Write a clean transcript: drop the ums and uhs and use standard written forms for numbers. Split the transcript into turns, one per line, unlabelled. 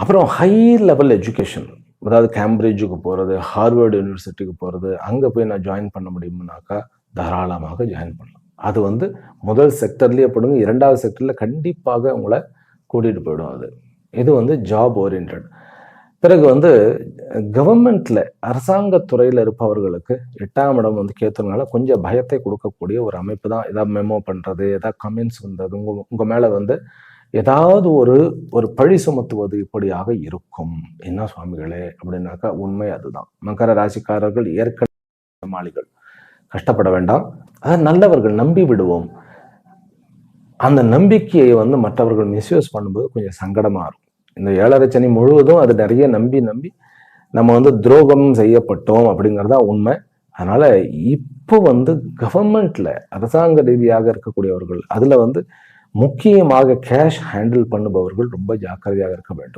அப்புறம் high level education, அதாவது கேம்பிரிட்ஜுக்கு போகிறது, ஹார்வர்டு யூனிவர்சிட்டிக்கு போகிறது, அங்கே போய் நான் ஜாயின் பண்ண முடியும்னாக்கா தாராளமாக ஜாயின் பண்ணலாம். அது வந்து முதல் செக்டர்லேயே போடுங்க, இரண்டாவது செக்டரில் கண்டிப்பாக உங்களை கூட்டிகிட்டு போயிடும். அது இது வந்து ஜாப் ஓரியன்ட். பிறகு வந்து கவர்மெண்ட்டில் அரசாங்கத்துறையில் இருப்பவர்களுக்கு 8ஆம் இடம் வந்து கேத்தனால கொஞ்சம் பயத்தை கொடுக்கக்கூடிய ஒரு அமைப்பு தான். ஏதாவது மெமோ பண்ணுறது, ஏதாவது கமெண்ட்ஸ் வந்தது, உங்கள் மேலே வந்து ஏதாவது ஒரு பழி சுமத்துவது இப்படியாக இருக்கும். என்ன சுவாமிகளே அப்படின்னாக்கா உண்மை அதுதான். மகர ராசிக்காரர்கள் ஏற்கனவே மாளிகள் கஷ்டப்பட வேண்டாம். அதாவது நல்லவர்கள் நம்பி விடுவோம். அந்த நம்பிக்கையை வந்து மற்றவர்கள் மிஸ்யூஸ் பண்ணும்போது கொஞ்சம் சங்கடமா இருக்கும். இந்த 7.5 சனி முழுவதும் அது நிறைய நம்பி நம்ம வந்து துரோகம் செய்யப்பட்டோம் அப்படிங்கிறதா உண்மை. அதனால இப்போ வந்து கவர்மெண்ட்ல அரசாங்க ரீதியாக இருக்கக்கூடியவர்கள், அதுல வந்து முக்கியமாக கேஷ் ஹேண்டில் பண்ணுபவர்கள் ரொம்ப ஜாக்கிரதையாக இருக்க வேண்டும்.